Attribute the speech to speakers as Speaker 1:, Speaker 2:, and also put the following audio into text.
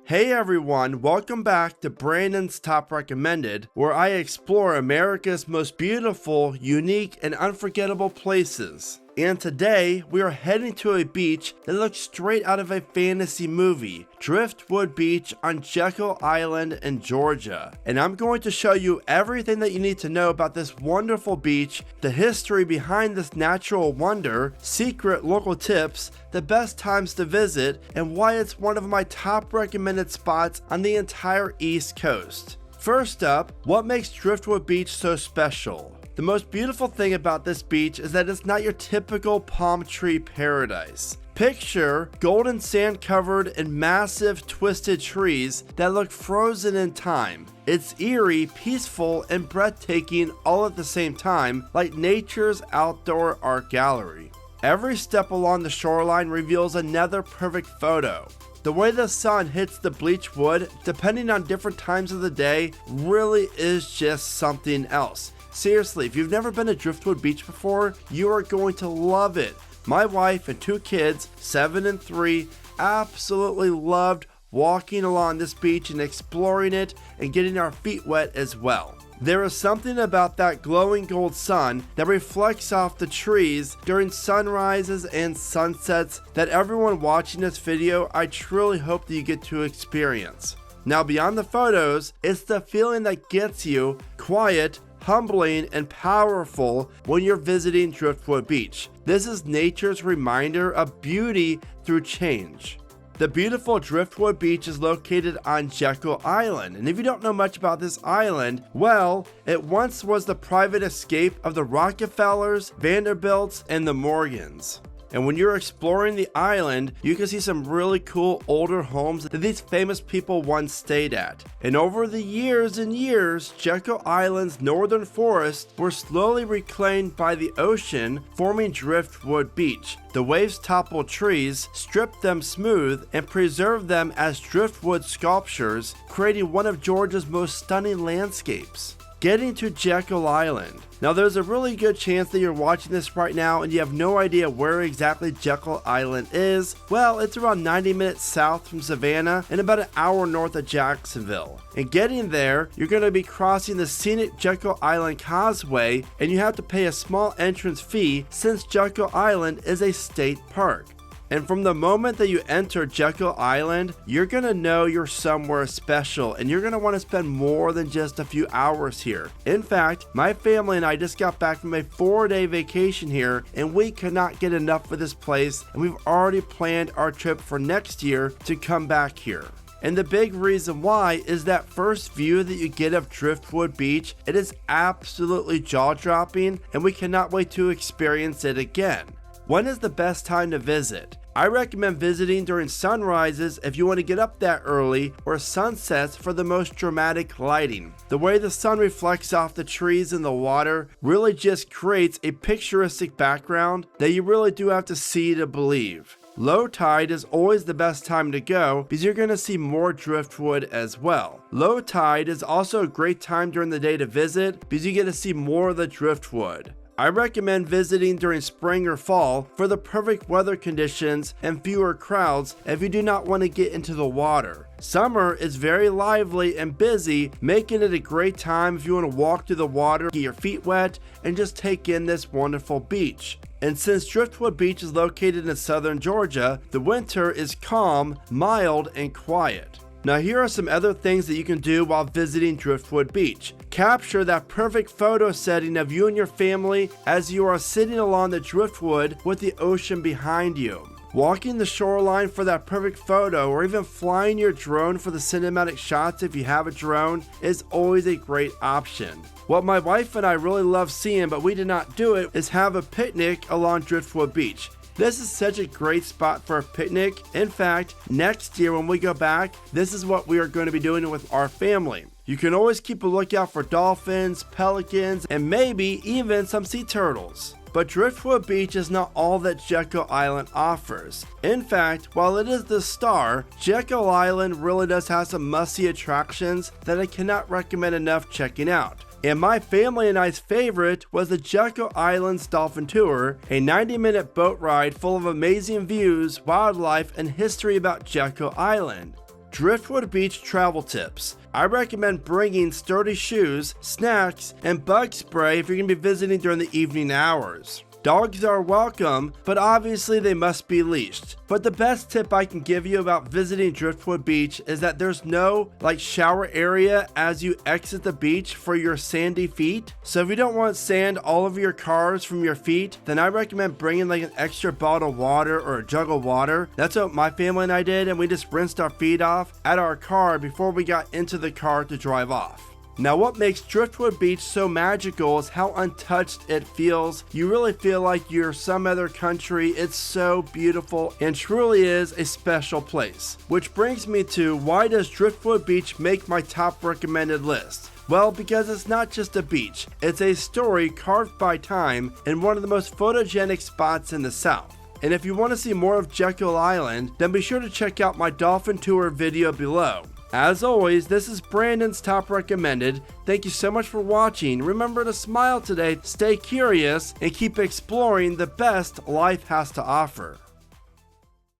Speaker 1: Hey everyone, welcome back to Brandon's Top Recommended, where I explore America's most beautiful, unique, and unforgettable places. And today, we are heading to a beach that looks straight out of a fantasy movie, Driftwood Beach on Jekyll Island in Georgia. And I'm going to show you everything that you need to know about this wonderful beach, the history behind this natural wonder, secret local tips, the best times to visit, and why it's one of my top recommended spots on the entire East Coast. First up, what makes Driftwood Beach so special? The most beautiful thing about this beach is that it's not your typical palm tree paradise. Picture golden sand covered in massive twisted trees that look frozen in time. It's eerie, peaceful, and breathtaking all at the same time, like nature's outdoor art gallery. Every step along the shoreline reveals another perfect photo. The way the sun hits the bleached wood, depending on different times of the day, really is just something else. Seriously, if you've never been to Driftwood Beach before, you are going to love it. My wife and two kids, 7 and 3, absolutely loved walking along this beach and exploring it and getting our feet wet as well. There is something about that glowing gold sun that reflects off the trees during sunrises and sunsets that everyone watching this video, I truly hope that you get to experience. Now beyond the photos, it's the feeling that gets you quiet, humbling, and powerful when you're visiting Driftwood Beach. This is nature's reminder of beauty through change. The beautiful Driftwood Beach is located on Jekyll Island, and if you don't know much about this island, well, it once was the private escape of the Rockefellers, Vanderbilts, and the Morgans. And when you're exploring the island, you can see some really cool older homes that these famous people once stayed at. And over the years and years, Jekyll Island's northern forests were slowly reclaimed by the ocean, forming Driftwood Beach. The waves toppled trees, stripped them smooth, and preserved them as driftwood sculptures, creating one of Georgia's most stunning landscapes. Getting to Jekyll Island. Now there's a really good chance that you're watching this right now and you have no idea where exactly Jekyll Island is. Well, it's around 90 minutes south from Savannah and about an hour north of Jacksonville. And getting there, you're going to be crossing the scenic Jekyll Island Causeway, and you have to pay a small entrance fee since Jekyll Island is a state park. And from the moment that you enter Jekyll Island, you're going to know you're somewhere special and you're going to want to spend more than just a few hours here. In fact, my family and I just got back from a 4-day vacation here and we could not get enough of this place, and we've already planned our trip for next year to come back here. And the big reason why is that first view that you get of Driftwood Beach. It is absolutely jaw-dropping and we cannot wait to experience it again. When is the best time to visit? I recommend visiting during sunrises if you want to get up that early, or sunsets for the most dramatic lighting. The way the sun reflects off the trees and the water really just creates a picturesque background that you really do have to see to believe. Low tide is always the best time to go because you're going to see more driftwood as well. Low tide is also a great time during the day to visit because you get to see more of the driftwood. I recommend visiting during spring or fall for the perfect weather conditions and fewer crowds if you do not want to get into the water. Summer is very lively and busy, making it a great time if you want to walk through the water, get your feet wet, and just take in this wonderful beach. And since Driftwood Beach is located in southern Georgia, the winter is calm, mild, and quiet. Now here are some other things that you can do while visiting Driftwood Beach. Capture that perfect photo setting of you and your family as you are sitting along the driftwood with the ocean behind you. Walking the shoreline for that perfect photo, or even flying your drone for the cinematic shots if you have a drone, is always a great option. What my wife and I really love seeing, but we did not do it, is have a picnic along Driftwood Beach. This is such a great spot for a picnic. In fact, next year when we go back, this is what we are going to be doing with our family. You can always keep a lookout for dolphins, pelicans, and maybe even some sea turtles. But Driftwood Beach is not all that Jekyll Island offers. In fact, while it is the star, Jekyll Island really does have some must-see attractions that I cannot recommend enough checking out. And my family and I's favorite was the Jekyll Island's Dolphin Tour, a 90-minute boat ride full of amazing views, wildlife, and history about Jekyll Island. Driftwood Beach travel tips. I recommend bringing sturdy shoes, snacks, and bug spray if you're going to be visiting during the evening hours. Dogs are welcome, but obviously they must be leashed. But the best tip I can give you about visiting Driftwood Beach is that there's no shower area as you exit the beach for your sandy feet. So if you don't want sand all over your cars from your feet, then I recommend bringing an extra bottle of water or a jug of water. That's what my family and I did, and we just rinsed our feet off at our car before we got into the car to drive off. Now, what makes Driftwood Beach so magical is how untouched it feels. You really feel like you're some other country. It's so beautiful and truly is a special place. Which brings me to, why does Driftwood Beach make my top recommended list? Well, because it's not just a beach. It's a story carved by time in one of the most photogenic spots in the South. And if you want to see more of Jekyll Island, then be sure to check out my dolphin tour video below. As always, this is Brandon's Top Recommended. Thank you so much for watching. Remember to smile today, stay curious, and keep exploring the best life has to offer.